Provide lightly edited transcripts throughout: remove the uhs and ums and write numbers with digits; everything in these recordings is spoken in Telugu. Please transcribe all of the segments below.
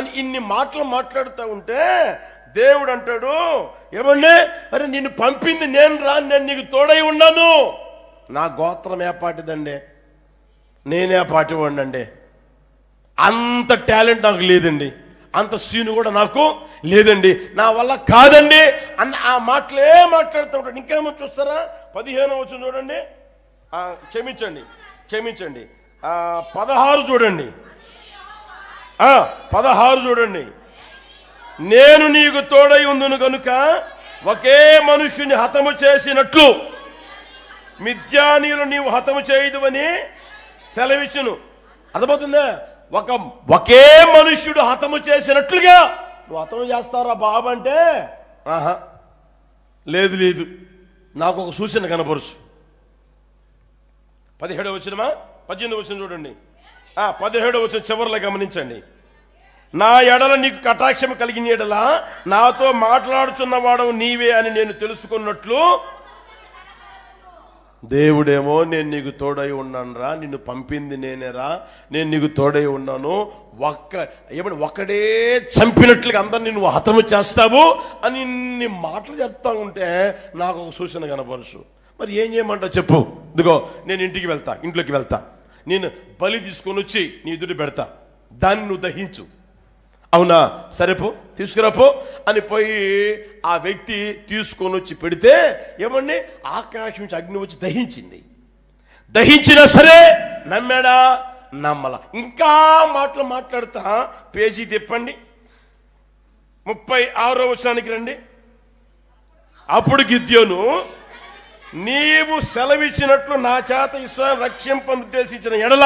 అని ఇన్ని మాటలు మాట్లాడుతూ ఉంటే దేవుడు అంటాడు, ఏమండి, అరే నిన్ను పంపింది నేను రా, నేను నీకు తోడై ఉన్నాను. నా గోత్రం ఏ పాటిదండి, నేనే పాటి వాడినండి. అంత టాలెంట్ నాకు లేదండి, అంత సీను కూడా నాకు లేదండి, నా వల్ల కాదండి అన్న ఆ మాటలే మాట్లాడుతూ ఉంటాడు. ఇంకేమో చూస్తారా, 15వ వచనం చూడండి, క్షమించండి 16 చూడండి, 16 చూడండి. నేను నీకు తోడై ఉందును కనుక ఒకే మనుష్యుని హతము చేసినట్లు మిద్యానీయులు నీవు హతము చేయదువని సెలవిచ్చును. అర్థమవుతుందా? ఒకే మనుష్యుడు హతము చేసినట్లుగా నువ్వు హతము చేస్తారా బాబు అంటే, ఆహా లేదు లేదు, నాకు ఒక సూచన కనపరుచు. 17వ వచనమా 18వ వచనం చూడండి, 17వ వచనం చివరిలో గమనించండి. నా ఎడల నీకు కటాక్షం కలిగిన ఎడల నాతో మాట్లాడుచున్నవాడవు నీవే అని నేను తెలుసుకున్నట్లు దేవుడేమో నేను నీకు తోడై ఉన్నాను రా, నిన్ను పంపింది నేనేరా, నేను నీకు తోడై ఉన్నాను, ఒక్కడే చంపినట్లుగా అందరినీ నువ్వు హతము చేస్తావు అని నీ మాటలు చెప్తా ఉంటే నాకు ఒక సూచన కనపరుచు. మరి ఏం చేయమంటావు చెప్పు. ఇదిగో నేను ఇంట్లోకి వెళ్తా, నేను బలి తీసుకొని వచ్చి నీ ఎదురు పెడతా, దాన్ని నువ్వు దహించు. అవునా, సరేపో తీసుకురాపో అని పోయి ఆ వ్యక్తి తీసుకొని వచ్చి పెడితే ఏమండి, ఆకాశం నుంచి అగ్ని వచ్చి దహించింది. దహించినా సరే నమ్మాడా, నమ్మల. ఇంకా మాటలు మాట్లాడుతా పేజీ తిప్పండి, 36వ వచనానికి రండి. అప్పుడు గిద్యోను, నీవు సెలవిచ్చినట్లు నా చేత ఇశ్రాయేలు రక్షింపను ఉద్దేశించిన ఎడల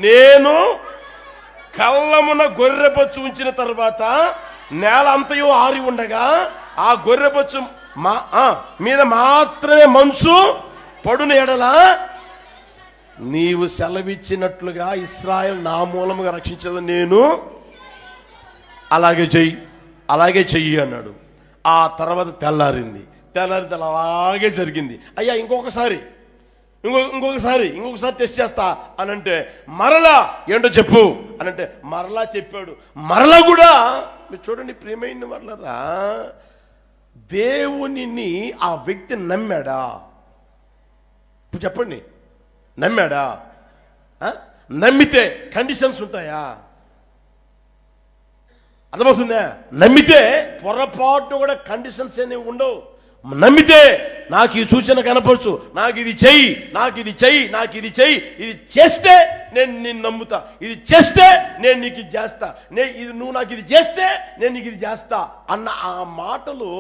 నేను కళ్ళమున గొర్రెబొచ్చు ఉంచిన తర్వాత నేల అంతయో ఆరి ఉండగా ఆ గొర్రెబొచ్చు మీద మాత్రమే మంచు పడున ఎడల నీవు సెలవిచ్చినట్లుగా ఇశ్రాయేలు నా మూలముగా రక్షించదు, నేను అలాగే చెయ్యి అన్నాడు. ఆ తర్వాత తెల్లారింది అలాగే జరిగింది. అయ్యా ఇంకొకసారి టెస్ట్ చేస్తా అని అంటే, మరలా ఏంటో చెప్పు అని అంటే మరలా చెప్పాడు. మరలా కూడా మీరు చూడండి ప్రియమైన వాళ్ళరా, దేవునిని ఆ వ్యక్తి నమ్మాడా? ఇప్పుడు చెప్పండి, నమ్మాడా? నమ్మితే కండిషన్స్ ఉంటాయా? అర్థమవుతుందా? నమ్మితే పొరపాటు కూడా కండిషన్స్ అనేవి ఉండవు. నమ్మితే నాకు ఈ సూచన కనపరచు, నాకు ఇది చెయ్యి, ఇది చేస్తే నేను నిన్ను నమ్ముతా, ఇది చేస్తే నేను నీకు ఇది చేస్తా, నువ్వు నాకు ఇది చేస్తే నేను నీకు ఇది చేస్తా అన్న ఆ మాటలు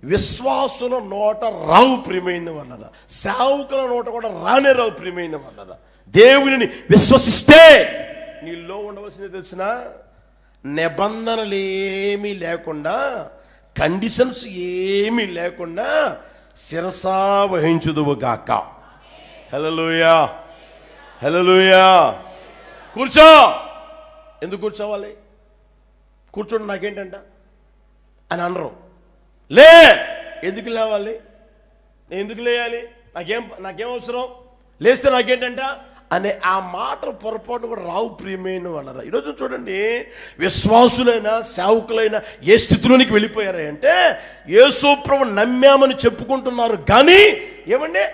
విశ్వాసుల నోట రావు ప్రియమైన వాళ్ళరా, సేవకుల నోట కూడా రానే రావు ప్రియమైన వాళ్ళరా. దేవుని విశ్వసిస్తే నీలో ఉండవలసింది తెలిసిన నిబంధనలు ఏమీ లేకుండా, కండిషన్స్ ఏమీ లేకుండా శిరసా వహించుదువు గాక. హల్లెలూయా, హల్లెలూయా. కూర్చో. ఎందుకు కూర్చోవాలి? కూర్చోండి నాకేంటంట అని అనరు. లే, ఎందుకు లేవాలి, ఎందుకు లేయాలి, నాకేం అవసరం, లేస్తే నాకేంటంట అనే ఆ మాటలు పొరపాటు కూడా రావు ప్రియమైన వాళ్ళరా. ఈరోజు చూడండి, విశ్వాసులైనా సేవకులైనా ఏ స్థితిలోనికి వెళ్ళిపోయారా అంటే, యేసు ప్రభువు నమ్మామని చెప్పుకుంటున్నారు కానీ ఏమంటే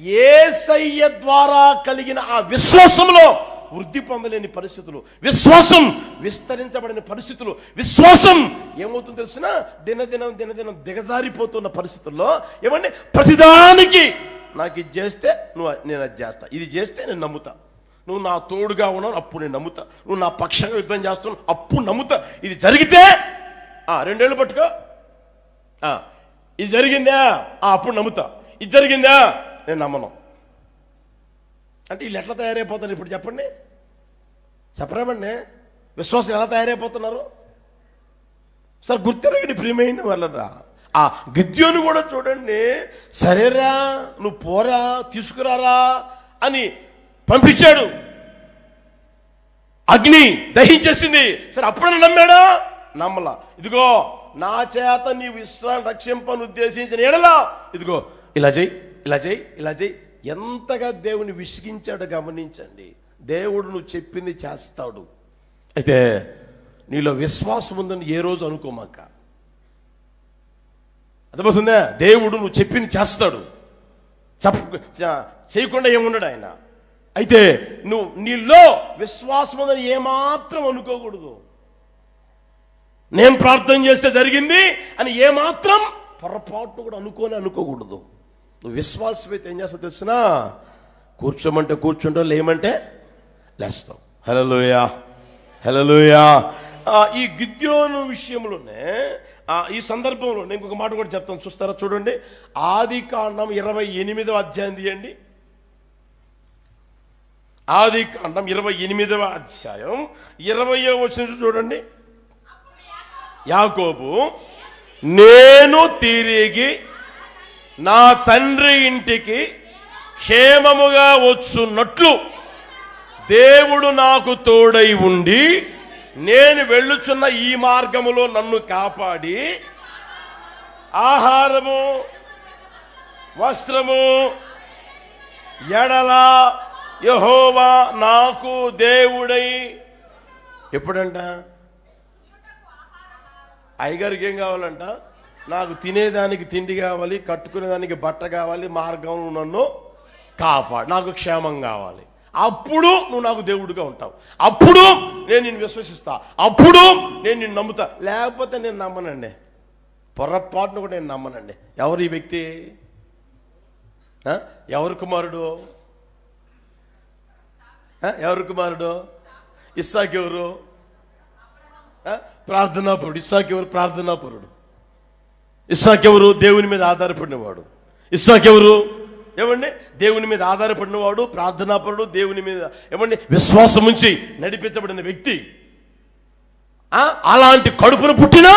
యేసయ్య ద్వారా కలిగిన ఆ విశ్వాసంలో వృద్ధి పొందలేని పరిస్థితులు, విశ్వాసం విస్తరించబడిన పరిస్థితులు, విశ్వాసం ఏమవుతుందో తెలిసిన దినదినం దిగజారిపోతున్న పరిస్థితుల్లో ఏమంటే ప్రతిదానికి నాకు ఇది చేస్తే నేను అది చేస్తా, ఇది చేస్తే నేను నమ్ముతా, నువ్వు నా తోడుగా ఉన్నావు అప్పుడు నేను నమ్ముతా, నువ్వు నా పక్షంగా యుద్ధం చేస్తున్నావు అప్పుడు నమ్ముతా, ఇది జరిగితే 2 ఏళ్ళు పట్టుకో, ఇది జరిగిందా అప్పుడు నమ్ముతా, ఇది జరిగిందా నేను నమ్మను అంటే వీళ్ళు ఎట్లా తయారైపోతారు ఇప్పుడు చెప్పండి, చెప్పరేమండి? విశ్వాసం ఎలా తయారైపోతున్నారు సార్? గుర్తిరగండి ప్రియమైన వాళ్ళరా. ఆ గిద్యోను కూడా చూడండి, సరేరా నువ్వు పోరా తీసుకురారా అని పంపించాడు, అగ్ని దహించేసింది. సరే అప్పుడన్నా నమ్మాడా? నమ్మలా. ఇదిగో నా చేత నీవు ఇశ్రాయేలు రక్షింపను ఉద్దేశించిన ఎడలా ఇదిగో ఇలా చేయి. ఎంతగా దేవుని విసిగించాడు గమనించండి. దేవుడు నువ్వు చెప్పింది చేస్తాడు. అయితే నీలో విశ్వాసం ఉందని ఏ రోజు అనుకోమాక. అర్థమవుతుందా? దేవుడు నువ్వు చెప్పింది చేస్తాడు, చేయకుండా ఏమున్నాడు ఆయన. అయితే నువ్వు నీలో విశ్వాసం ఉందని ఏమాత్రం అనుకోకూడదు. నేను ప్రార్థన చేస్తే జరిగింది అని ఏమాత్రం పొరపాటును కూడా అనుకోకూడదు. నువ్వు విశ్వాసమైతే ఏం చేస్తావు తెలిసినా, కూర్చోమంటే కూర్చుంటావు, లేమంటే లేస్తావు. హల్లెలూయా, హల్లెలూయా. ఈ గిద్యోను విషయంలోనే ఈ సందర్భంలో నేను ఇంకొక మాట కూడా చెప్తాను, చూస్తారా? చూడండి, ఆదికాండం 28వ అధ్యాయం తీయండి. ఆదికాండం 28వ అధ్యాయం 20వ వచనం చూడండి. యాకోబు, నేను తిరిగి నా తండ్రి ఇంటికి క్షేమముగా వచ్చున్నట్లు దేవుడు నాకు తోడై ఉండి నేను వెళ్ళుచున్న ఈ మార్గములో నన్ను కాపాడి ఆహారము వస్త్రము ఎడల యెహోవా నాకు దేవుడై. ఎప్పుడంట? అయ్యగారికి ఏం కావాలంట? నాకు తినేదానికి తిండి కావాలి, కట్టుకునేదానికి బట్ట కావాలి, మార్గం నన్ను కాపాడు, నాకు క్షేమం కావాలి. అప్పుడు నువ్వు నాకు దేవుడిగా ఉంటావు, అప్పుడు నేను నిన్ను విశ్వసిస్తా, అప్పుడు నేను నిన్ను నమ్ముతా. లేకపోతే నేను నమ్మనండి, పొరపాటును కూడా నేను నమ్మనండి. ఎవరు ఈ వ్యక్తి? ఎవరు కుమారుడు? ఎవరు కుమారుడు? ఇస్సాకు ఎవరు? ప్రార్థనాపరుడు. ఇస్సాకు ఎవరు? ప్రార్థనాపరుడు. ఇస్సాకు ఎవరు? దేవుని మీద ఆధారపడినవాడు. ఇస్సాకు ఎవరు? ఏమండి? దేవుని మీద ఆధారపడినవాడు, ప్రార్థనాపరుడు, దేవుని మీద ఏమండి విశ్వాసం ఉంచి నడిపించబడిన వ్యక్తి. అలాంటి కడుపున పుట్టినా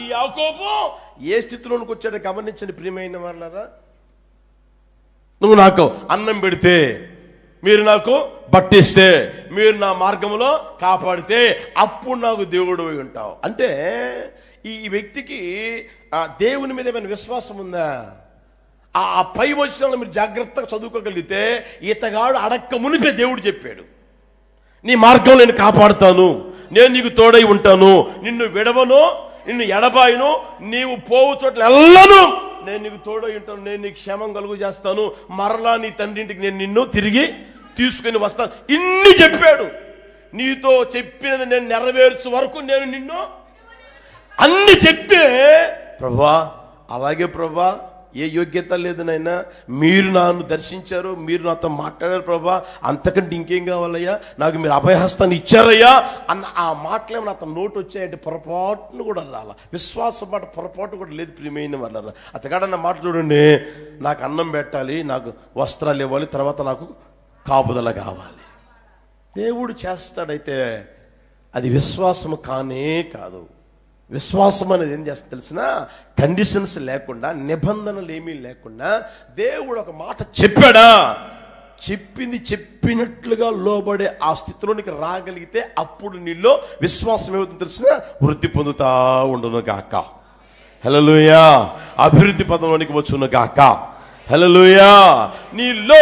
ఈ యాకోబు ఏ స్థితిలోనికి వచ్చాడో గమనించండి ప్రియమైన వాళ్ళారా. నువ్వు నాకు అన్నం పెడితే, మీరు నాకు బట్టిస్తే, మీరు నా మార్గంలో కాపాడితే అప్పుడు నాకు దేవుడు అయి ఉంటావు. అంటే ఈ వ్యక్తికి దేవుని మీద ఏమైనా విశ్వాసం ఉందా? ఆ పై వచనాలను మీరు జాగ్రత్తగా చదువుకోగలిగితే, ఈతగాడు అడక్క మునిపే దేవుడు చెప్పాడు, నీ మార్గంలో నేను కాపాడుతాను, నేను నీకు తోడై ఉంటాను, నిన్ను విడవను, నిన్ను ఎడబాయను, నీవు పోవు చోట్ల ఎల్లను నేను నీకు తోడై ఉంటాను, నేను నీకు క్షేమం కలుగు చేస్తాను, మరలా నీ తండ్రి ఇంటికి నేను నిన్ను తిరిగి తీసుకుని వస్తాను. ఇన్ని చెప్పాడు. నీతో చెప్పినది నేను నెరవేర్చు వరకు నేను నిన్ను అన్ని చెప్తే, ప్రభా అలాగే ప్రభా, ఏ యోగ్యత లేదు నాయనా, మీరు నన్ను దర్శించారు, మీరు నాతో మాట్లాడారు ప్రభా, అంతకంటే ఇంకేం కావాలయ్యా, నాకు మీరు అభయహస్తాన్ని ఇచ్చారయ్యా అన్న ఆ మాటలేమో అతను నోటు వచ్చాయంటే పొరపాటును కూడా రాలా. విశ్వాసం మాట పొరపాటు కూడా లేదు ప్రియమైన వాళ్ళ. అతగాడన్న మాట చూడండి, నాకు అన్నం పెట్టాలి, నాకు వస్త్రాలు ఇవ్వాలి, తర్వాత నాకు కాపుదల కావాలి. దేవుడు చేస్తాడైతే అది విశ్వాసము కానే కాదు. విశ్వాసం అనేది ఏం చేస్తా తెలిసిన, కండిషన్స్ లేకుండా, నిబంధనలు ఏమీ లేకుండా దేవుడు ఒక మాట చెప్పాడా, చెప్పింది చెప్పినట్లుగా లోబడే ఆ స్థితిలోనికి రాగలిగితే అప్పుడు నీలో విశ్వాసం ఏమవుతుందో తెలిసిన, వృద్ధి పొందుతా ఉండును గాక. హల్లెలూయా. అభివృద్ధి పదంలోనికి వచ్చును గాక. హల్లెలూయా. నీలో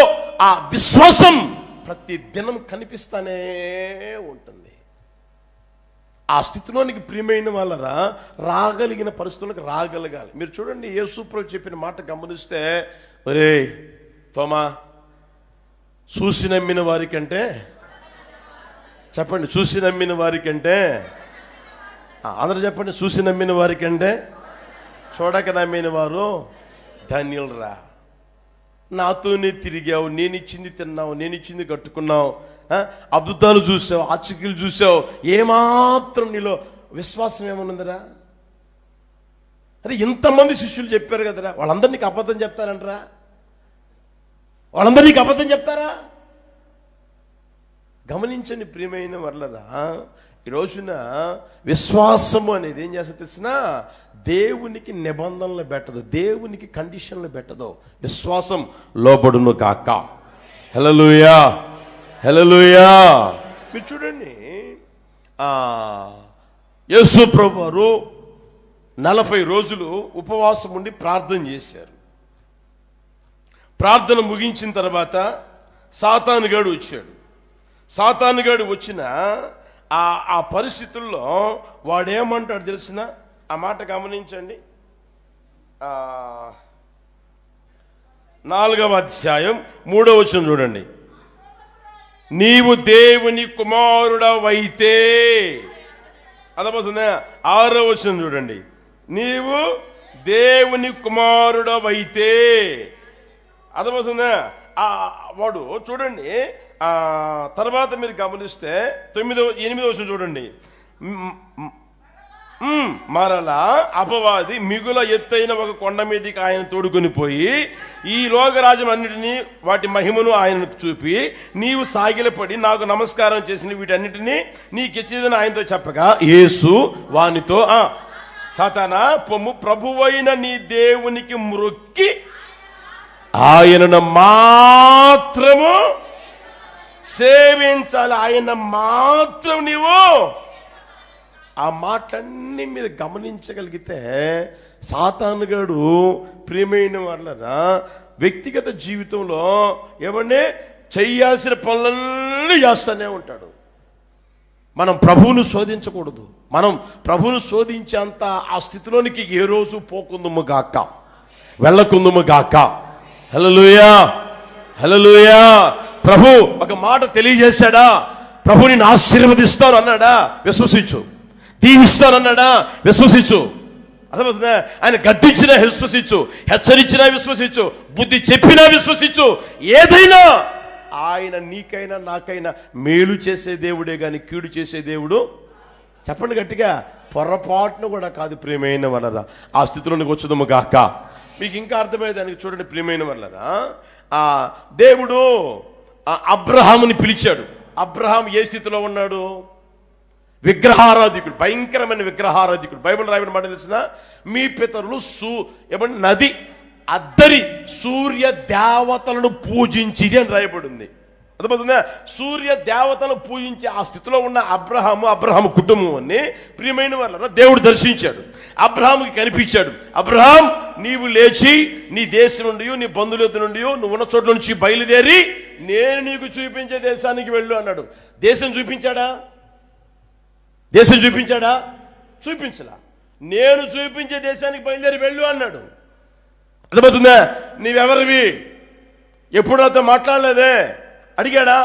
ఆ విశ్వాసం ప్రతి దినం కనిపిస్తానే ఉంటుంది. ఆ స్థితిలోనికి ప్రియమైన వాళ్ళరా రాగలిగిన పరిస్థితులకు రాగలగాలి. మీరు చూడండి, యేసుప్రభు చెప్పిన మాట గమనిస్తే, ఒరే తోమా, చూసి నమ్మిన వారికంటే, చెప్పండి, చూసి నమ్మిన వారికంటే, అందరూ చెప్పండి, చూసి నమ్మిన వారికంటే చూడక నమ్మిన వారు ధన్యులరా. నాతోనే తిరిగావు, నేను ఇచ్చింది తిన్నావు, నేను ఇచ్చింది కట్టుకున్నావు, అద్భుతాలు చూసావు, ఆశ్చర్యాలు చూసావు, ఏమాత్రం నీలో విశ్వాసం ఏమనుందిరా? అరే ఇంతమంది శిష్యులు చెప్పారు కదరా, వాళ్ళందరూ నీకు అబద్ధం చెప్తారంటరా? వాళ్ళందరూ నీకు అబద్ధం చెప్తారా? గమనించండి ప్రియమైన వాళ్ళరా, ఈ రోజున విశ్వాసము అనేది ఏం చేస్తా తెలిసిన, దేవునికి నిబంధనలు పెట్టదు, దేవునికి కండిషన్లు పెట్టదు. విశ్వాసం లోబడును కాక. హల్లెలూయా, హల్లెలూయా. మీరు చూడండి, యేసు ప్రభు వారు 40 రోజులు ఉపవాసం ఉండి ప్రార్థన చేశారు. ప్రార్థన ముగించిన తర్వాత సాతానుగాడు వచ్చాడు. సాతానుగాడు వచ్చిన ఆ పరిస్థితుల్లో వాడేమంటాడు తెలిసిన? ఆ మాట గమనించండి. 4వ అధ్యాయం 3వ వచనం చూడండి. నీవు దేవుని కుమారుడవైతే, అదపోతుందా? 6వ వచనం చూడండి. నీవు దేవుని కుమారుడవైతే, అదపోతుందా? వాడు చూడండి. తర్వాత మీరు గమనిస్తే 8వ వచనం చూడండి. మరలా అపవాది మిగుల ఎత్తైన ఒక కొండ మీదకి ఆయన తోడుకొని పోయి ఈ లోకరాజ్యం అన్నిటినీ వాటి మహిమను ఆయనకు చూపి నీవు సాగిలపడి నాకు నమస్కారం చేసిన వీటన్నిటినీ నీకిచ్చేదని ఆయనతో చెప్పగా యేసు వానితో, సాతానా పొమ్ము, ప్రభువైన నీ దేవునికి మ్రొక్కి ఆయనను మాత్రము సేవించాలి. ఆయన మాత్రం నీవు. ఆ మాటలన్నీ మీరు గమనించగలిగితే సాతానుగాడు ప్రియమైన వాళ్ళరా వ్యక్తిగత జీవితంలో ఏమంటే చేయాల్సిన పనులన్నీ చేస్తూనే ఉంటాడు. మనం ప్రభువును శోధించకూడదు. మనం ప్రభువును శోధించేంత ఆ స్థితిలోనికి ఏ రోజు పోకుందుము గాక, వెళ్ళకుందుము గాక. హల్లెలూయా, హల్లెలూయా. ప్రభు ఒక మాట తెలియజేశాడా? ప్రభు నిన్ను ఆశీర్వదిస్తాను అన్నాడా? విశ్వసించు. దీవిస్తానన్నాడా? విశ్వసించు. అర్థమవుతుందా? ఆయన గద్దించినా విశ్వసించు, హెచ్చరించినా విశ్వసించు, బుద్ధి చెప్పినా విశ్వసించు. ఏదైనా ఆయన నీకైనా నాకైనా మేలు చేసే దేవుడే కానీ కీడు చేసే దేవుడు. చెప్పండి గట్టిగా. పొరపాటును కూడా కాదు ప్రియమైన వాళ్ళరా. ఆ స్థితిలోనికి వచ్చుదము గాక. మీకు ఇంకా అర్థమయ్యే దానికి చూడండి ప్రియమైన వాళ్ళరా. దేవుడు అబ్రహాముని పిలిచాడు. అబ్రహాం ఏ స్థితిలో ఉన్నాడు? విగ్రహారాధికుడు, భయంకరమైన విగ్రహారాధికుడు. బైబిల్ రాయబడిన మాట తెలిసిన? మీ పితరులు నది అద్దరి సూర్య దేవతలను పూజించిది అని రాయబడింది. అర్థమవుతుందా? సూర్య దేవతలను పూజించే ఆ స్థితిలో ఉన్న అబ్రహాము కుటుంబం అని ప్రియమైన వాళ్ళ దేవుడు దర్శించాడు. అబ్రహాముకి కనిపించాడు. అబ్రహాం, నీవు లేచి నీ దేశం నుండి, నీ బంధువుల నుండి, నువ్వు ఉన్న చోట్ల నుంచి బయలుదేరి నేను నీకు చూపించే దేశానికి వెళ్ళు అన్నాడు. దేశం చూపించాడా? దేశం చూపించాడా? చూపించలా. నేను చూపించే దేశానికి బయలుదేరి వెళ్ళు అన్నాడు. అర్థమవుతుందా? నీవెవరివి? ఎప్పుడు నాతో మాట్లాడలేదే? అడిగాడా?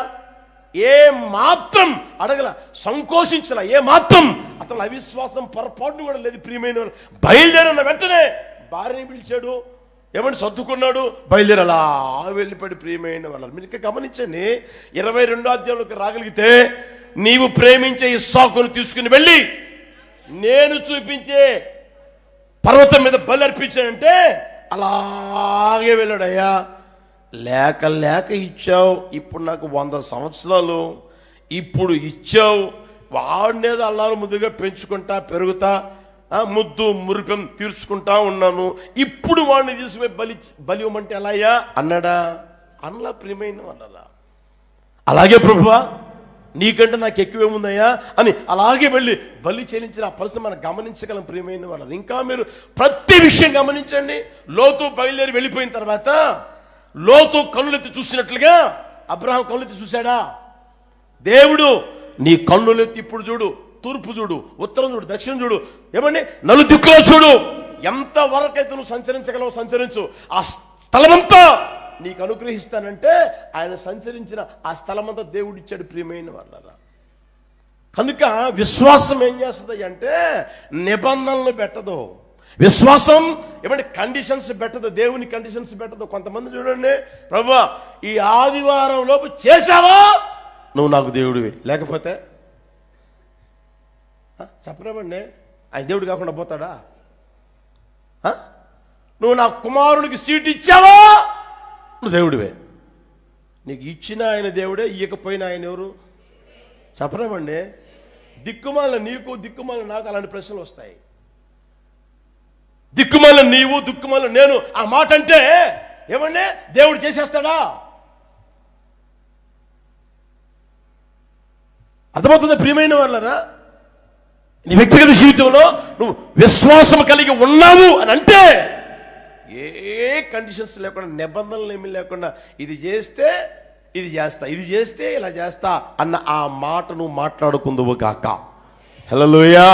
ఏ మాత్రం అడగల, సంకోచించలా. ఏ మాత్రం అతను అవిశ్వాసం పొరపాటును కూడా లేదు. ప్రియమైన బయలుదేరన్న వెంటనే భార్యని పిలిచాడు. ఏమంటే సర్దుకున్నాడు, బయలుదేరలా వెళ్ళిపడి. ప్రియమైన వాళ్ళు మీరు ఇంకా గమనించండి. 22వ అధ్యాయంలోకి రాగలిగితే నీవు ప్రేమించే ఇస్సాకును తీసుకుని వెళ్ళి నేను చూపించే పర్వతం మీద బలి అర్పించానంటే అలాగే వెళ్ళాడయ్యా. లేక లేక ఇచ్చావు, ఇప్పుడు నాకు 100 సంవత్సరాలు, ఇప్పుడు ఇచ్చావు. వాడినేదో అల్లారు ముద్దుగా పెంచుకుంటా పెరుగుతా ముద్దు మురిపెం తీర్చుకుంటా ఉన్నాను. ఇప్పుడు వాడిని తీసుకుపోయి బలి ఇవ్వమంటే ఎలాయ్యా అన్నాడా? అనలా. ప్రియమైన వాళ్ళ అలాగే ప్రభువా నీకంటే నాకు ఎక్కువేముందయ్యా అని అలాగే వెళ్ళి బలి చెల్లించిన ఆ పరిస్థితి మనం గమనించగలం. ప్రియమైన వాళ్ళు ఇంకా మీరు ప్రతి విషయం గమనించండి. లోతు బయలుదేరి వెళ్ళిపోయిన తర్వాత లోతు కన్నులెత్తి చూసినట్లుగా అబ్రహాం కన్నులెత్తి చూశాడా? దేవుడు నీ కన్నులెత్తి ఇప్పుడు చూడు, తూర్పు చూడు, ఉత్తరం చూడు, దక్షిణం చూడు, ఏమండి నలుదిక్కులో చూడు. ఎంత వరకైతే నువ్వు సంచరించగలవు సంచరించు. ఆ స్థలమంతా నీకు అనుగ్రహిస్తానంటే ఆయన సంచరించిన ఆ స్థలమంతా దేవుడు ఇచ్చాడు. ప్రియమైన వాళ్ళరా కనుక విశ్వాసం ఏం చేస్తుంది అంటే నిబంధనలు పెట్టదు. విశ్వాసం ఏమంటే కండిషన్స్ పెట్టదు. దేవుని కండిషన్స్ పెట్టదు. కొంతమంది చూడండి, ప్రభువా ఈ ఆదివారం లోపు చేసావా నువ్వు నాకు దేవుడివి, లేకపోతే చెప్పరేమండి ఆయన దేవుడు కాకుండా పోతాడా? నువ్వు నా కుమారుడికి సీటు ఇచ్చావా నువ్వు దేవుడివే. నీకు ఇచ్చిన ఆయన దేవుడే, ఇయ్యకపోయినా ఆయన ఎవరు? చెప్పరేమండి. దిక్కుమాల నీకు, దిక్కుమాల నాకు అలాంటి ప్రశ్నలు వస్తాయి. దిక్కుమాల నీవు, దిక్కుమాల నేను ఆ మాట అంటే ఏమండి దేవుడు చేసేస్తాడా? అర్థమవుతుందా ప్రియమైన వాళ్ళరా? నీ వ్యక్తిగత జీవితంలో నువ్వు విశ్వాసం కలిగి ఉన్నావు అని అంటే ఏ కండిషన్స్ లేకుండా, నిబంధనలు ఏమీ లేకుండా ఇది చేస్తే ఇది చేస్తా, ఇది చేస్తే ఇలా చేస్తా అన్న ఆ మాటను మాట్లాడుకుందువు గాక. హల్లెలూయా.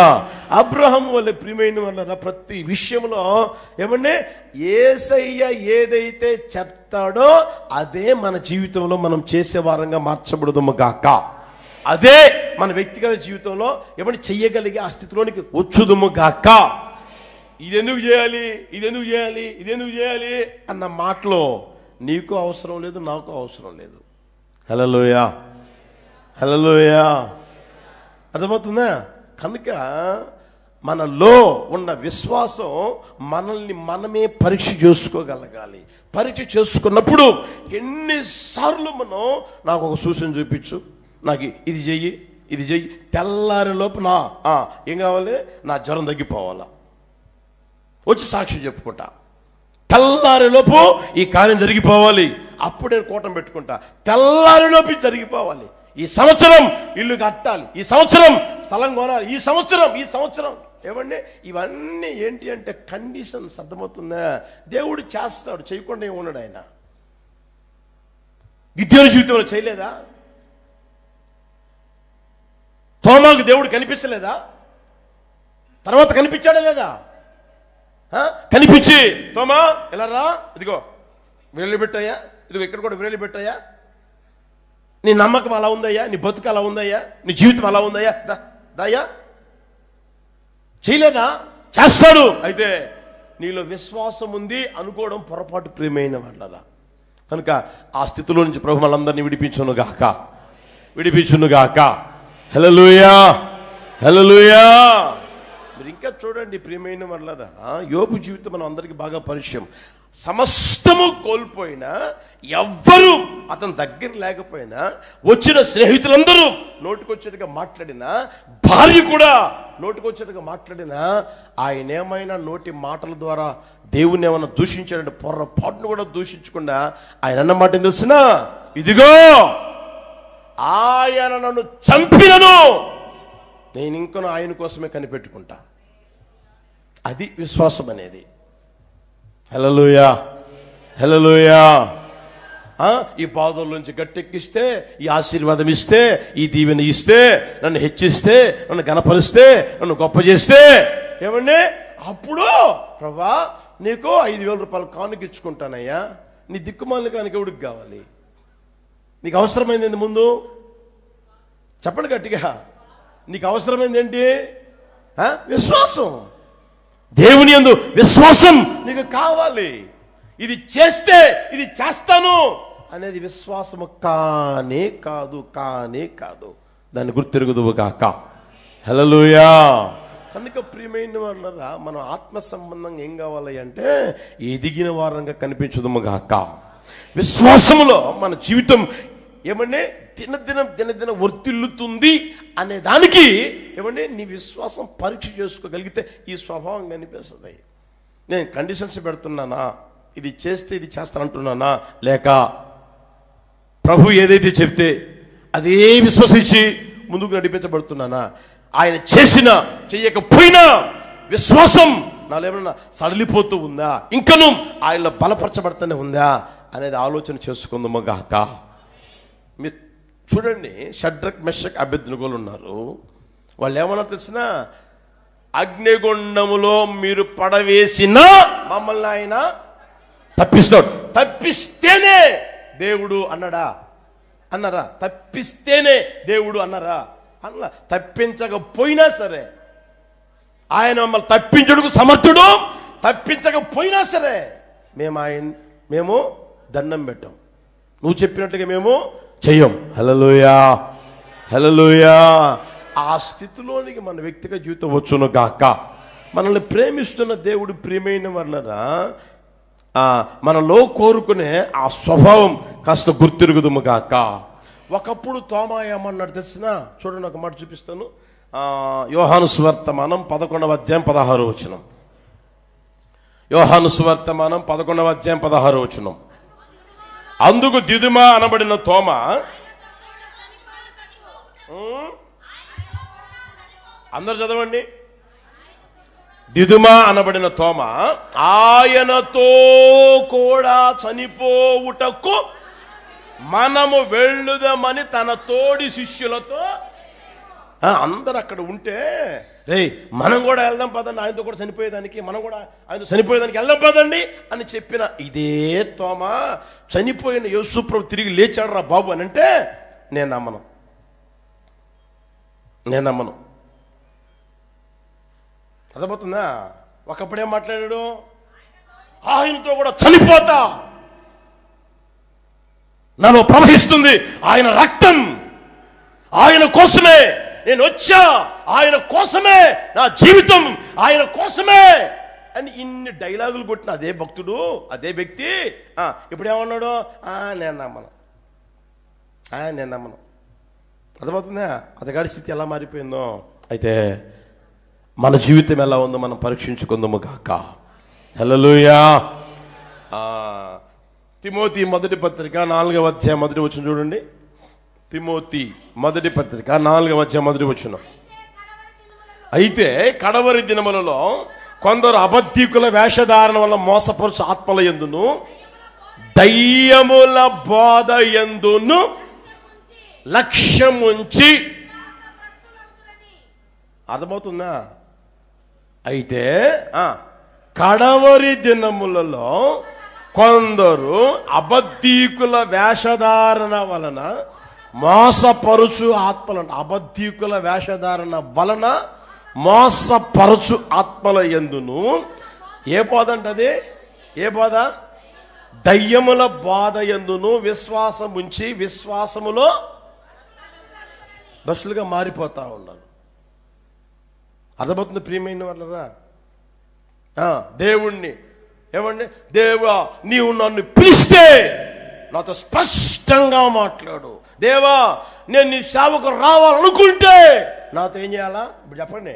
అబ్రహాము వల్ల ప్రియమైన వల్ల ప్రతి విషయంలో ఏమంటే యేసయ్య ఏదైతే చెప్తాడో అదే మన జీవితంలో మనం చేసే వారంగా మార్చబడుదుము గాక. అదే మన వ్యక్తిగత జీవితంలో ఏమంటే చెయ్యగలిగే ఆ స్థితిలోనికి వచ్చుదుము గాక. ఇదెందుకు చేయాలి, ఇదెందుకు చేయాలి, ఇదెందుకు చేయాలి అన్న మాటలో నీకు అవసరం లేదు, నాకు అవసరం లేదు. హల్లెలూయా, హల్లెలూయా. అర్థమవుతుందా? కనుక మనలో ఉన్న విశ్వాసం మనల్ని మనమే పరీక్ష చేసుకోగలగాలి. పరీక్ష చేసుకున్నప్పుడు ఎన్నిసార్లు మనం నాకు ఒక సూచన చూపించు, నాకు ఇది చెయ్యి, ఇది చెయ్యి, తెల్లారిలోపు నా ఏం కావాలి, నా జ్వరం తగ్గిపోవాలా, వచ్చి సాక్షి చెప్పుకుంటా, తెల్లారిలోపు ఈ కార్యం జరిగిపోవాలి, అప్పుడు నేను కూటం పెట్టుకుంటా, తెల్లారిలోపు జరిగిపోవాలి, ఈ సంవత్సరం ఇల్లు కట్టాలి, ఈ సంవత్సరం స్థలం కొనాలి, ఈ సంవత్సరం ఏమండి. ఇవన్నీ ఏంటి అంటే కండిషన్స్. అర్థమవుతుందా? దేవుడు చేస్తాడు, చేయకుండా ఏమున్నాడు ఆయన. గిద్యోను జీవితంలో చేయలేదా? తోమాకు దేవుడు కనిపించలేదా? తర్వాత కనిపించాడా లేదా? కనిపించి తోమా ఎలా రా, ఇదిగో వేలు పెట్టాయా, ఇదిగో ఇక్కడ కూడా వేలు పెట్టాయా, నీ నమ్మకం అలా ఉందయ్యా, నీ బతుకు అలా ఉందయ్యా, నీ జీవితం అలా ఉందయ్యా, దయ్యా చేయలేదా? చేస్తాడు. అయితే నీలో విశ్వాసం ఉంది అనుకోవడం పొరపాటు ప్రియమైన వాళ్ళ. కనుక ఆ స్థితిలో నుంచి ప్రభు మనందరినీ విడిపించును గాక. హల్లెలూయా, హల్లెలూయా. మీరు ఇంకా చూడండి ప్రియమైన వాళ్ళరా, యోబు జీవితం మనం అందరికీ బాగా పరిచయం. సమస్తము కోల్పోయినా, ఎవ్వరూ అతని దగ్గర లేకపోయినా, వచ్చిన స్నేహితులందరూ నోటికొచ్చేట్టుగా మాట్లాడినా, భార్య కూడా నోటికొచ్చేట్టుగా మాట్లాడినా, ఆయన ఏమైనా నోటి మాటల ద్వారా దేవుని ఏమైనా దూషించాడంటే పొరపాటును కూడా దూషించకుండా ఆయన అన్న మాట ఏం తెలిసినా, ఇదిగో ఆయన నన్ను చంపినను నేను ఇంకను ఆయన కోసమే కనిపెట్టుకుంటా. అది విశ్వాసం అనేది. హల్లెలూయా, హల్లెలూయా. ఈ బాధల నుంచి గట్టెక్కిస్తే, ఈ ఆశీర్వాదం ఇస్తే, ఈ దీవెన ఇస్తే, నన్ను హెచ్చిస్తే, నన్ను గణపరిస్తే, నన్ను గొప్ప చేస్తే ఏమండి, అప్పుడు ప్రభా నీకు 5,000 రూపాయలు కానుక ఇచ్చుకుంటానయ్యా. నీ దిక్కుమాలిన కానుక ఎవడికి కావాలి? నీకు అవసరమైంది ఏంటి? ముందు చెప్పండి గట్టిగా. నీకు అవసరమైంది ఏంటి? విశ్వాసం. దేవుని యందు విశ్వాసం నీకు కావాలి. ఇది చేస్తే ఇది చేస్తాను అనేది విశ్వాసము కానే కాదు. దాన్ని గుర్తిరుగుదువు గాక. హల్లెలూయా. కనుక ప్రియమైన వాళ్ళరా, మనం ఆత్మ సంబంధంగా ఏం కావాలి అంటే ఎదిగిన వారంగా కనిపించదుము గాక. విశ్వాసములో మన జీవితం ఏమంటే దినదిన వర్తిల్లుతుంది అనే దానికి ఏమంటే నీ విశ్వాసం పరీక్ష చేసుకోగలిగితే ఈ స్వభావం కనిపిస్తుంది. నేను కండిషన్స్ పెడుతున్నానా, ఇది చేస్తే ఇది చేస్తానంటున్నానా, లేక ప్రభు ఏదైతే చెప్తే అదే విశ్వసించి ముందుకు నడిపించబడుతున్నానా, ఆయన చేసినా చెయ్యకపోయినా విశ్వాసం నాలో ఏమన్నా సడలిపోతూ ఉందా, ఇంకను ఆయనలో బలపరచబడుతూనే ఉందా అనేది ఆలోచన చేసుకుందాము గాక. మీరు చూడండి, షడ్రక్ మెషక్ అబేద్నెగోలు ఉన్నారు. వాళ్ళు ఏమన్నారు తెలిసిన, అగ్నిగుండములో మీరు పడవేసినా మమ్మల్ని ఆయన తప్పిస్తాడు. తప్పిస్తేనే దేవుడు అన్నారా? తప్పిస్తేనే దేవుడు అన్నారా? అన్న. తప్పించకపోయినా సరే ఆయన మమ్మల్ని తప్పించడుకు సమర్థుడు. తప్పించకపోయినా సరే మేము దండం పెట్టాం, నువ్వు చెప్పినట్టుగా మేము చెయ్యం. హల్లెలూయా, హల్లెలూయా. ఆ స్థితిలోనికి మన వ్యక్తిగత జీవితం వచ్చును గాక. మనల్ని ప్రేమిస్తున్న దేవుడు ప్రియమైన వాళ్ళరా, మనలో కోరుకునే ఆ స్వభావం కాస్త గుర్తిరుగుదుము గాక. ఒకప్పుడు తోమా ఏమన్నాడు తెలిసిన, చూడండి ఒక మాట చూపిస్తాను. యోహాను సువార్తమానం 11వ అధ్యాయం 16వ వచనం. యోహాను సువార్తమానం 11వ అధ్యాయం 16వ వచనం. అందుకు దిదుమా అనబడిన తోమా, అందరు చదవండి. దిదుమా అనబడిన తోమా ఆయనతో కూడా చనిపోవుటకు మనము వెళ్ళుదామని తన తోడి శిష్యులతో అందరు అక్కడ ఉంటే, రే మనం కూడా వెళ్దాం పదండి, ఆయనతో కూడా చనిపోయేదానికి, మనం కూడా ఆయనతో చనిపోయేదానికి వెళ్దాం పదండి అని చెప్పిన ఇదే తోమా చనిపోయిన యేసుప్రభు తిరిగి లేచాడు రా బాబు అని అంటే నేను నమ్మను. అర్థమవుతుందా? ఒకప్పుడేం మాట్లాడాడు, ఆయనతో కూడా చనిపోతా, నాలో ప్రవహిస్తుంది ఆయన రక్తం, ఆయన కోసమే నేను వచ్చా, ఆయన కోసమే నా జీవితం, ఆయన కోసమే అని ఇన్ని డైలాగులు కొట్టిన అదే భక్తుడు, అదే వ్యక్తి ఇప్పుడు ఏమన్నాడు, నేను నమ్మను. అర్థమవుతుందా? అతగాడి స్థితి ఎలా మారిపోయిందో. అయితే మన జీవితం ఎలా ఉందో మనం పరీక్షించుకుందాము కాక. హల్లెలూయా. తిమోతి మొదటి పత్రిక 4వ అధ్యాయం మొదటి వచనం చూడండి. తిమోతి మొదటి పత్రిక 4వ అధ్యాయం మొదటి వచనం. అయితే కడవరి దినములలో కొందరు అబద్ధికుల వేషధారణ వల్ల మోసపరుచు ఆత్మల యందును దయ్యముల బోధ యందును లక్ష్యముంచి, అర్థమవుతుందా? అయితే కడవరి దినములలో కొందరు అబద్ధీకుల వేషధారణ వలన మోసపరుచు ఆత్మలంట. అబద్ధీకుల వేషధారణ వలన మోసపరుచు ఆత్మల యందును ఏ బోధ అంటది? ఏ బోధ? దయ్యముల బోధ యందును విశ్వాసం ఉంచి విశ్వాసములో భ్రష్టులుగా మారిపోతా ఉన్నారు. అర్థమవుతుంది ప్రియమైన వాళ్ళరా? దేవుణ్ణి ఏమండి, దేవా నీవు నన్ను పిలిస్తే నాతో స్పష్టంగా మాట్లాడు, దేవా నేను నీ సేవకు రావాలనుకుంటే నాతో ఏం చేయాలా ఇప్పుడు చెప్పండి.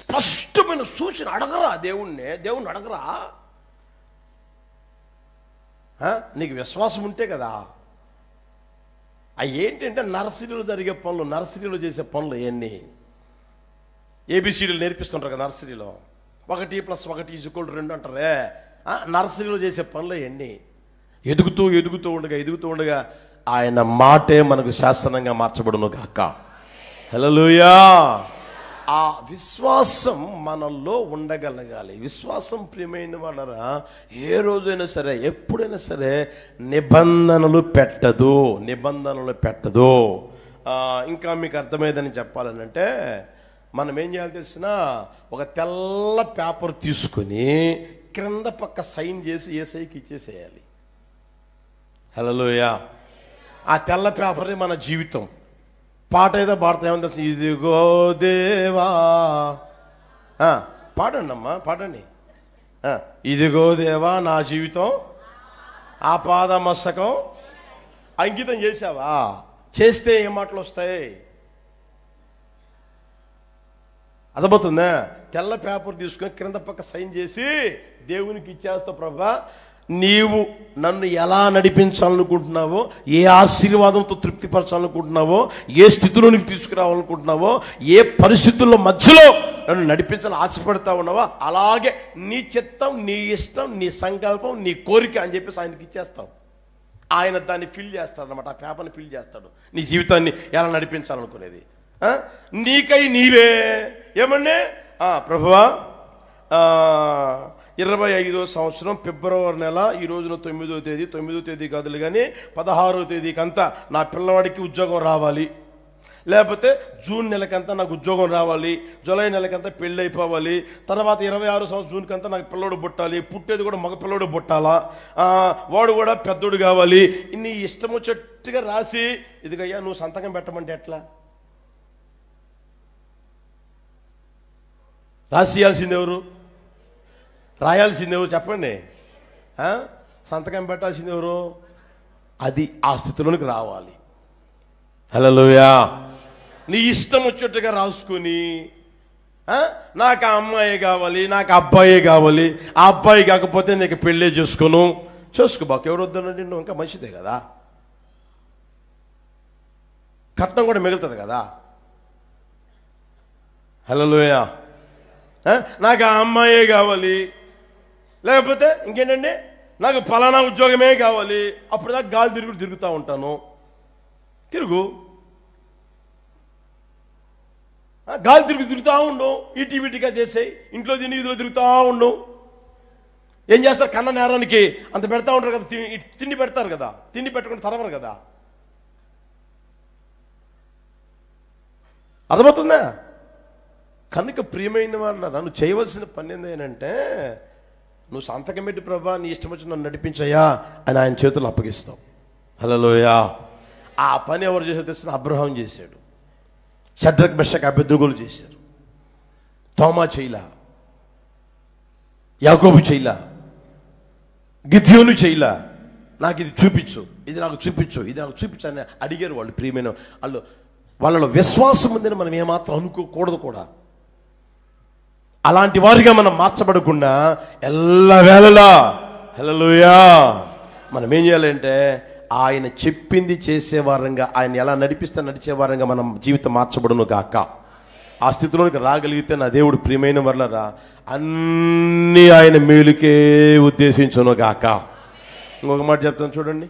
స్పష్టమైన సూచన అడగరా దేవుణ్ణి అడగరా. నీకు విశ్వాసం ఉంటే కదా. అవి ఏంటంటే నర్సరీలో జరిగే పనులు, నర్సరీలో చేసే పనులు ఇవన్నీ ఏబిసిడీలు నేర్పిస్తుంటారు కదా నర్సరీలో. 1+1=2 అంటారే. నర్సరీలో చేసే పనులు ఇవన్నీ ఎదుగుతూ ఉండగా ఆయన మాటే మనకు శాసనంగా మార్చబడును గాక. హల్లెలూయా. ఆ విశ్వాసం మనలో ఉండగలగాలి. విశ్వాసం ప్రియమైన వాళ్ళరా ఏ రోజైనా సరే ఎప్పుడైనా సరే నిబంధనలు పెట్టదు. ఇంకా మీకు అర్థమైందని చెప్పాలనంటే మనం ఏం చేయాలి తెలిసినా, ఒక తెల్ల పేపర్ తీసుకుని క్రింద పక్క సైన్ చేసి ఏసైకి ఇచ్చేసేయాలి. హల్లెలూయా. ఆ తెల్ల పేపరే మన జీవితం. పాట ఏదో పాడతామని తెలుసు, ఇదిగో దేవా. పాడండి అమ్మా, పాడండి. ఇదిగో దేవా నా జీవితం ఆ పాద మస్తకం అంకితం చేసావా? చేస్తే ఏ మాటలు వస్తాయి? అర్థమవుతుందా? తెల్ల పేపర్ తీసుకుని క్రింద పక్క సైన్ చేసి దేవునికి ఇచ్చేస్తావు. ప్రభా నీవు నన్ను ఎలా నడిపించాలనుకుంటున్నావో, ఏ ఆశీర్వాదంతో తృప్తిపరచాలనుకుంటున్నావో, ఏ స్థితిలోనికి తీసుకురావాలనుకుంటున్నావో, ఏ పరిస్థితుల్లో మధ్యలో నన్ను నడిపించాలని ఆశపడతా ఉన్నావో అలాగే నీ చిత్తం, నీ ఇష్టం, నీ సంకల్పం, నీ కోరిక అని చెప్పేసి ఆయనకి ఇచ్చేస్తావు. ఆయన దాన్ని ఫిల్ చేస్తాడు అనమాట. ఆ పేపర్ని ఫిల్ చేస్తాడు నీ జీవితాన్ని ఎలా నడిపించాలనుకునేది. నీకై నీవే ఏమండి ప్రభువా 25వ సంవత్సరం ఫిబ్రవరి నెల ఈ రోజున 9వ తేదీ కాదులు కానీ 16వ తేదీకంతా నా పిల్లవాడికి ఉద్యోగం రావాలి, లేకపోతే జూన్ నెలకంతా నాకు ఉద్యోగం రావాలి, జూలై నెలకంతా పెళ్ళి అయిపోవాలి, తర్వాత 26వ సంవత్సరం జూన్ కంతా నాకు పిల్లోడు పుట్టాలి, పుట్టేది కూడా మగ పిల్లోడు పుట్టాలా, వాడు కూడా పెద్దోడు కావాలి. నీ ఇష్టం వచ్చేట్టుగా రాసి ఇదిగయ్యా నువ్వు సంతకం పెట్టమంటే ఎట్లా? రాసియాల్సింది ఎవరు? రాయాల్సింది ఎవరు చెప్పండి? సంతకం పెట్టాల్సింది ఎవరు? అది ఆ స్థితిలోనికి రావాలి. హల్లెలూయా. నీ ఇష్టం వచ్చేట్టుగా రాసుకొని నాకు ఆ అమ్మాయి కావాలి, నాకు అబ్బాయి కావాలి, ఆ అబ్బాయి కాకపోతే నీకు పెళ్ళే చేసుకోబాకు. ఎవరు వద్దనండి, నువ్వు ఇంకా మంచిదే కదా, కట్నం కూడా మిగులుతుంది కదా. హల్లెలూయా. నాకు ఆ అమ్మాయే కావాలి, లేకపోతే ఇంకేంటండి నాకు ఫలానా ఉద్యోగమే కావాలి, అప్పుడు నాకు గాలి తిరుగుతూ ఉంటాను. తిరుగు, గాలి తిరుగుతూ ఉండు, ఈటీవీటీగా చేసేయి, ఇంట్లో తిని ఇదిలో తిరుగుతూ ఉండు. ఏం చేస్తారు? కన్న నేరానికి అంత పెడతా ఉంటారు కదా, తిండి పెడతారు కదా, తిండి పెట్టుకుని తరవరు కదా. అర్థమవుతుందా? కనుక ప్రియమైన వాళ్ళ నన్ను చేయవలసిన పని ఏంటంటే, నువ్వు సంతకం పెట్టి ప్రభా నీ ఇష్టం వచ్చి నన్ను నడిపించయ్యా అని ఆయన చేతులు అప్పగిస్తావు. హల్లెలూయా. ఆ పని ఎవరు చేసే తెలిసిన? అబ్రహాం చేశాడు, షడ్రక్ మెషక్ అబేద్నెగోలు చేశారు, తోమా చేయలా, యాకోబు చేయలా, గిద్యోను చేయలా. నాకు ఇది చూపించు, ఇది నాకు చూపించు, ఇది నాకు చూపించు అని అడిగారు వాళ్ళు. ప్రియమైన వాళ్ళలో విశ్వాసం ఉందని మనం ఏమాత్రం అనుకోకూడదు కూడా. అలాంటి వారిగా మనం మార్చబడకుండా ఎల్లవేళలా హల్లెలూయా మనం ఏం చేయాలంటే ఆయన చెప్పింది చేసేవారంగా, ఆయన ఎలా నడిపిస్తే నడిచేవారంగా మనం జీవితం మార్చబడును గాక. ఆ స్థితిలోనికి రాగలిగితే నా దేవుడు ప్రియమైన వర్లరా అన్నీ ఆయన మేలుకే ఉద్దేశించును గాక. ఇంకొక మాట చెప్తాను చూడండి,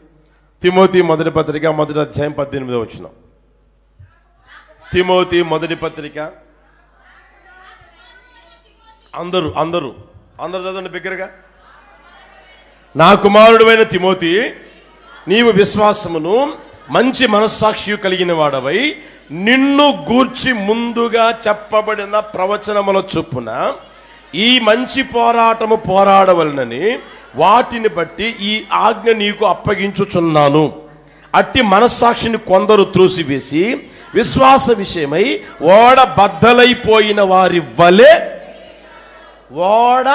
తిమోతి మొదటి పత్రిక 1వ అధ్యాయం 18వ వచనం. తిమోతి మొదటి పత్రిక, అందరూ అందరూ అందరూ చదవండి బిగ్గరగా. నా కుమారుడైన తిమోతి, నీవు విశ్వాసమును మంచి మనస్సాక్షి కలిగిన వాడవై నిన్ను గూర్చి ముందుగా చెప్పబడిన ప్రవచనముల చొప్పున ఈ మంచి పోరాటము పోరాడవలనని వాటిని బట్టి ఈ ఆజ్ఞ నీకు అప్పగించుచున్నాను. అట్టి మనస్సాక్షిని కొందరు త్రోసివేసి విశ్వాస విషయమై ఓడ బద్దలైపోయిన వారి వలె, ఓడ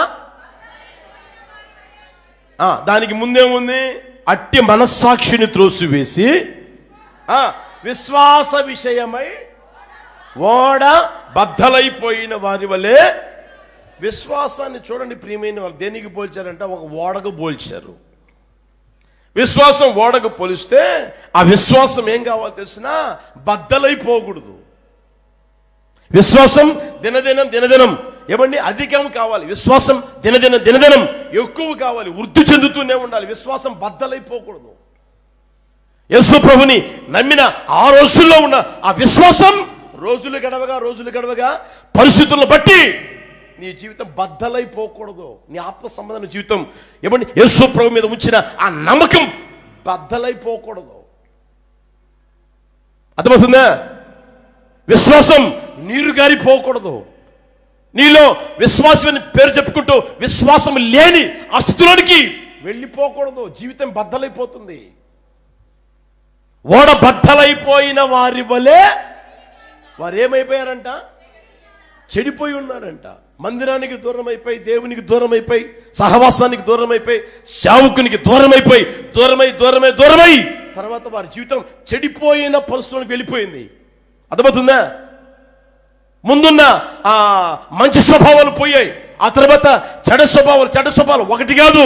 దానికి ముందేముంది? అట్టి మనస్సాక్షిని త్రోసివేసి విశ్వాస విషయమై ఓడ బద్దలైపోయిన వారి వలె. విశ్వాసాన్ని చూడండి ప్రియమైన వాళ్ళు దేనికి పోల్చారంటే ఒక ఓడకు పోల్చారు. విశ్వాసం ఓడకు పోలిస్తే ఆ విశ్వాసం ఏం కావాలో తెలిసినా బద్దలైపోకూడదు. విశ్వాసం దినదినం దినదినం ఏమండి అధికం కావాలి. విశ్వాసం దినదినం దినదినం ఎక్కువ కావాలి, వృద్ధి చెందుతూనే ఉండాలి. విశ్వాసం బద్దలైపోకూడదు. యేసు ప్రభుని నమ్మిన ఆ రోజుల్లో ఉన్న ఆ విశ్వాసం రోజులు గడవగా పరిస్థితులను బట్టి నీ జీవితం బద్దలైపోకూడదు. నీ ఆత్మ సంబంధమైన జీవితం ఏమండి యేసు ప్రభు మీద ఉంచిన ఆ నమ్మకం బద్దలైపోకూడదు. అర్థమవుతుందా? విశ్వాసం నీరు గారిపోకూడదు. నీలో విశ్వాసం అని పేరు చెప్పుకుంటూ విశ్వాసం లేని ఆ స్థితిలోనికి వెళ్ళిపోకూడదు. జీవితం బద్దలైపోతుంది. ఓడ బద్దలైపోయిన వారి వలె వారు ఏమైపోయారంట? చెడిపోయి ఉన్నారంట. మందిరానికి దూరం అయిపోయి, దేవునికి దూరం అయిపోయి, సహవాసానికి దూరం అయిపోయి, సేవకునికి దూరం అయిపోయి, దూరమై తర్వాత వారి జీవితం చెడిపోయిన పరిస్థితులకు వెళ్ళిపోయింది. అర్థమవుతుందా? ముందున్న ఆ మంచి స్వభావాలు పోయాయి, ఆ తర్వాత చెడ్డ స్వభావాలు ఒకటి కాదు